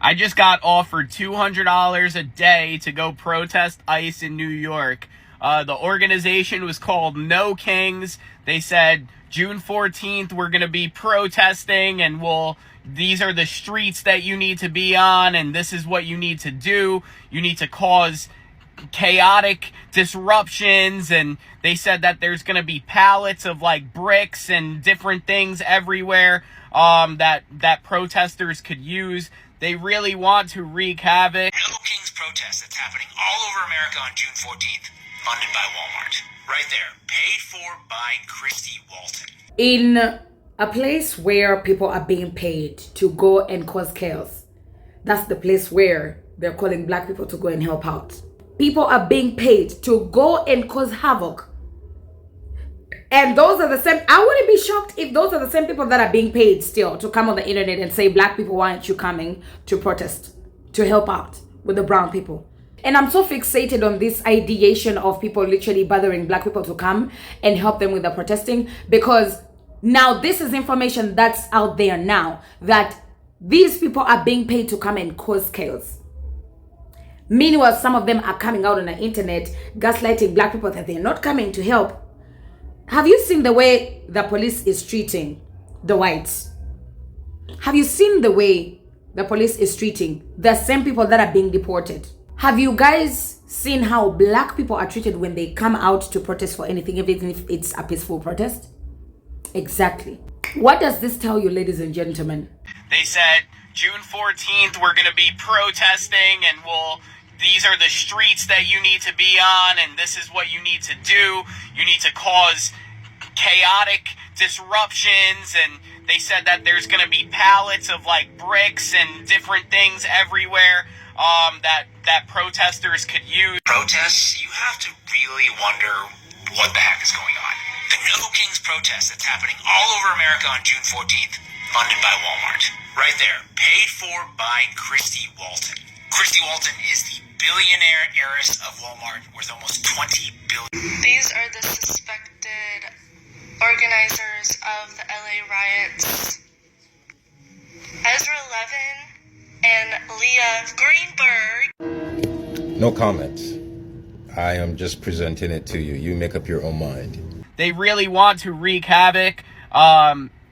I just got offered $200 a day to go protest ICE in New York. The organization was called No Kings. They said June 14th we're going to be protesting, and these are the streets that you need to be on, and this is what you need to do. You need to cause chaotic disruptions, and they said that there's going to be pallets of like bricks and different things everywhere that protesters could use. They really want to wreak havoc. No Kings protest that's happening all over America on June 14th, funded by Walmart. Right there, paid for by Christy Walton. In a place where people are being paid to go and cause chaos, that's the place where they're calling black people to go and help out. People are being paid to go and cause havoc. And those are the same, I wouldn't be shocked if those are the same people that are being paid still to come on the internet and say, black people, why aren't you coming to protest, to help out with the brown people? And I'm so fixated on this ideation of people literally bothering black people to come and help them with the protesting, because now this is information that's out there now, that these people are being paid to come and cause chaos. Meanwhile, some of them are coming out on the internet gaslighting black people that they're not coming to help. Have you seen the way the police is treating the whites? Have you seen the way the police is treating the same people that are being deported? Have you guys seen how black people are treated when they come out to protest for anything, even if it's a peaceful protest? Exactly. What does this tell you, ladies and gentlemen? They said June 14th we're going to be protesting, and these are the streets that you need to be on, and this is what you need to do. You need to cause chaotic disruptions, and they said that there's going to be pallets of like bricks and different things everywhere that protesters could use. Protests, you have to really wonder what the heck is going on. The No Kings protest that's happening all over America on June 14th, funded by Walmart. Right there, paid for by Christy Walton. Christy Walton is the billionaire heiress of Walmart, worth almost $20 billion. These are the suspected organizers of the LA riots. Ezra Levin and Leah Greenberg. No comments. I am just presenting it to you. You make up your own mind. They really want to wreak havoc.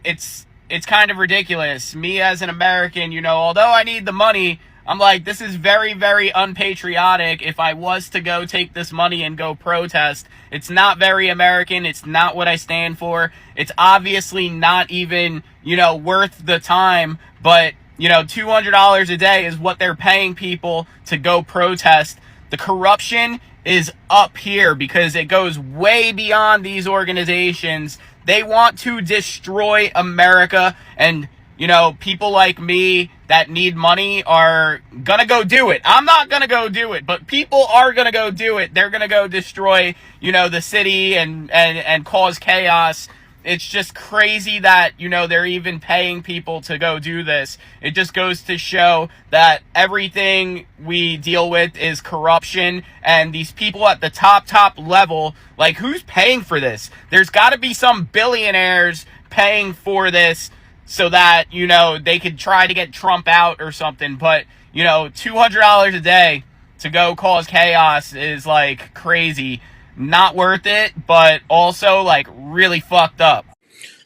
It's kind of ridiculous. Me as an American, although I need the money, I'm like, this is very, very unpatriotic. If I was to go take this money and go protest, it's not very American. It's not what I stand for. It's obviously not even, worth the time. But, $200 a day is what they're paying people to go protest. The corruption is up here because it goes way beyond these organizations. They want to destroy America, and people like me that need money are gonna go do it. I'm not gonna go do it, but people are gonna go do it. They're gonna go destroy, the city and cause chaos. It's just crazy that, they're even paying people to go do this. It just goes to show that everything we deal with is corruption, and these people at the top level, like, who's paying for this? There's gotta be some billionaires paying for this, so that, they could try to get Trump out or something. But, $200 a day to go cause chaos is, like, crazy. Not worth it, but also, like, really fucked up.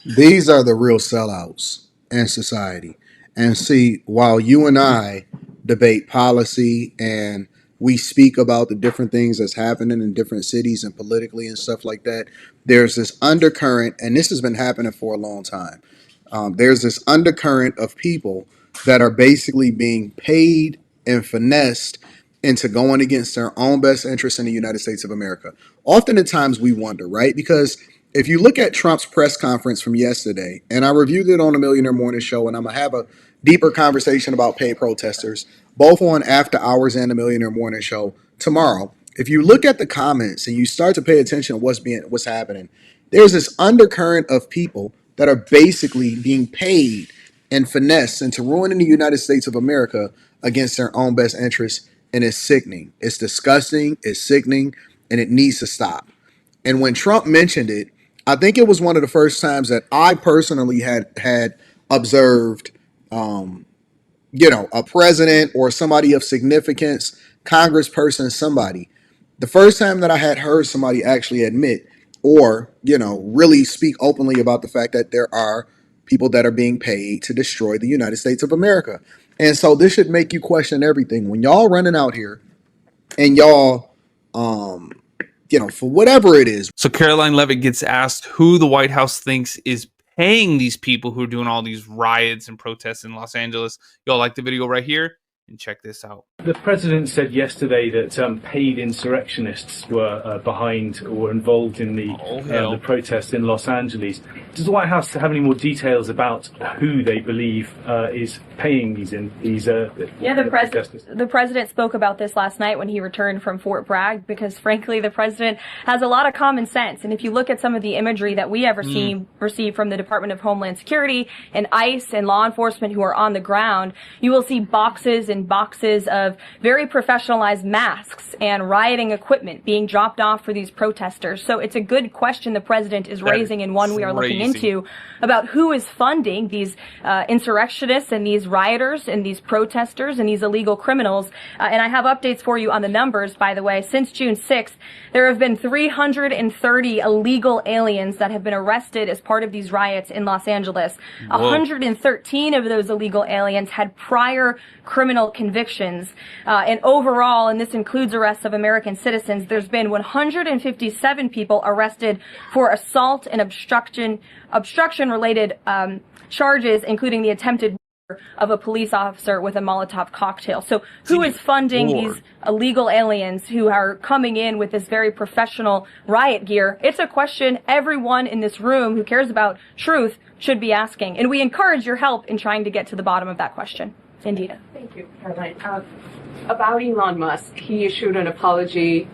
These are the real sellouts in society. And see, while you and I debate policy and we speak about the different things that's happening in different cities and politically and stuff like that, there's this undercurrent, and this has been happening for a long time. There's this undercurrent of people that are basically being paid and finessed into going against their own best interests in the United States of America. Often at times we wonder, right? Because if you look at Trump's press conference from yesterday, and I reviewed it on the Millionaire Morning Show, and I'm going to have a deeper conversation about paid protesters, both on After Hours and the Millionaire Morning Show tomorrow. If you look at the comments and you start to pay attention to what's happening, there's this undercurrent of people that are basically being paid and finessed into ruining the United States of America against their own best interests. And it's sickening. It's disgusting. It's sickening. And it needs to stop. And when Trump mentioned it, I think it was one of the first times that I personally had observed, a president or somebody of significance, congressperson, somebody. The first time that I had heard somebody actually admit or, really speak openly about the fact that there are people that are being paid to destroy the United States of America. And so this should make you question everything. When y'all running out here and y'all, for whatever it is. So Caroline Leavitt gets asked who the White House thinks is paying these people who are doing all these riots and protests in Los Angeles. Y'all like the video right here? And check this out. The president said yesterday that paid insurrectionists were behind or were involved in the protests in Los Angeles. Does the White House have any more details about who they believe is paying these protesters? The president spoke about this last night when he returned from Fort Bragg, because frankly the president has a lot of common sense. And if you look at some of the imagery that we have received from the Department of Homeland Security and ICE and law enforcement who are on the ground, you will see boxes and boxes of very professionalized masks and rioting equipment being dropped off for these protesters. So it's a good question the president is raising, and one we are looking into, about who is funding these insurrectionists and these rioters and these protesters and these illegal criminals. And I have updates for you on the numbers, by the way. Since June 6th, there have been 330 illegal aliens that have been arrested as part of these riots in Los Angeles. 113 of those illegal aliens had prior criminal convictions. And overall, and this includes arrests of American citizens, there's been 157 people arrested for assault and obstruction-related charges, including the attempted murder of a police officer with a Molotov cocktail. So who is funding these illegal aliens who are coming in with this very professional riot gear? It's a question everyone in this room who cares about truth should be asking. And we encourage your help in trying to get to the bottom of that question. Indita. Thank you, Caroline. About Elon Musk, he issued an apology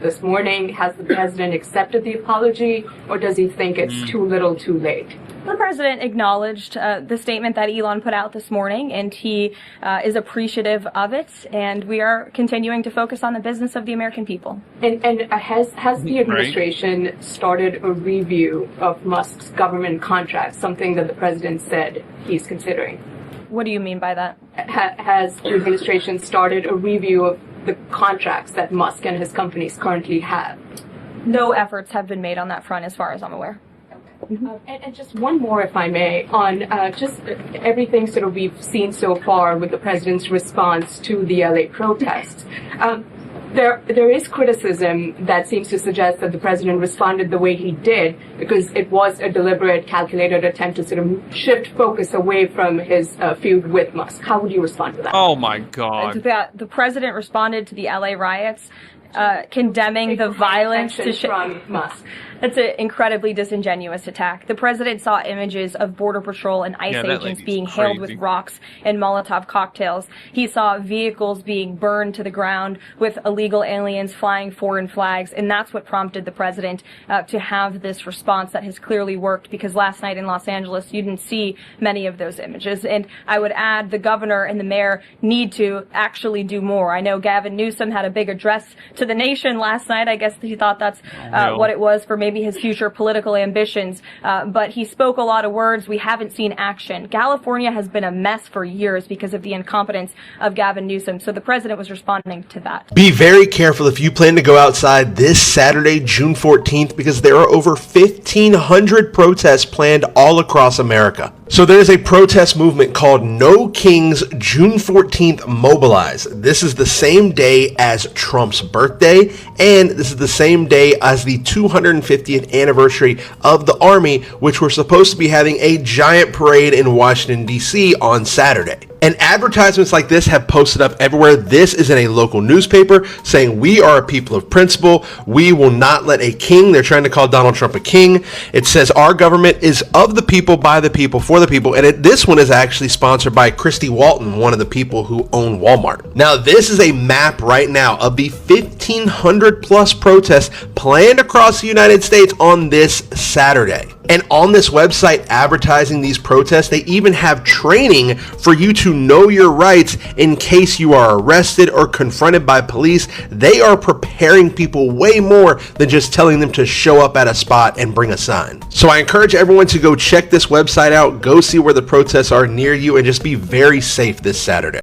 this morning. Has the president accepted the apology, or does he think it's too little too late? The president acknowledged the statement that Elon put out this morning, and he is appreciative of it, and we are continuing to focus on the business of the American people. And has the administration started a review of Musk's government contracts, something that the president said he's considering? What do you mean by that? Has the administration started a review of the contracts that Musk and his companies currently have? No efforts have been made on that front as far as I'm aware. And just one more, if I may, on just everything sort of we've seen so far with the president's response to the LA protests. There is criticism that seems to suggest that the president responded the way he did because it was a deliberate, calculated attempt to sort of shift focus away from his feud with Musk. How would you respond to that? Oh my God. The president responded to the LA riots, condemning the violence from Musk. That's an incredibly disingenuous attack. The president saw images of Border Patrol and ICE agents being hailed with rocks and Molotov cocktails. He saw vehicles being burned to the ground with illegal aliens flying foreign flags, and that's what prompted the president to have this response that has clearly worked, because last night in Los Angeles, you didn't see many of those images. And I would add the governor and the mayor need to actually do more. I know Gavin Newsom had a big address to the nation last night. I guess he thought that's what it was for maybe his future political ambitions, but he spoke a lot of words. We haven't seen action. California has been a mess for years because of the incompetence of Gavin Newsom, so the president was responding to that. Be very careful if you plan to go outside this Saturday, June 14th, because there are over 1,500 protests planned all across America. So there's a protest movement called No Kings June 14th Mobilize. This is the same day as Trump's birthday, and this is the same day as the 250th anniversary of the Army, which we're supposed to be having a giant parade in Washington, D.C. on Saturday. And advertisements like this have posted up everywhere. This is in a local newspaper saying we are a people of principle. We will not let a king. They're trying to call Donald Trump a king. It says our government is of the people, by the people, for the people. And this one is actually sponsored by Christy Walton, one of the people who own Walmart. Now, this is a map right now of the 15 1,500 plus protests planned across the United States on this Saturday. And on this website advertising these protests, they even have training for you to know your rights in case you are arrested or confronted by police. They are preparing people way more than just telling them to show up at a spot and bring a sign. So I encourage everyone to go check this website out, go see where the protests are near you, and just be very safe this Saturday.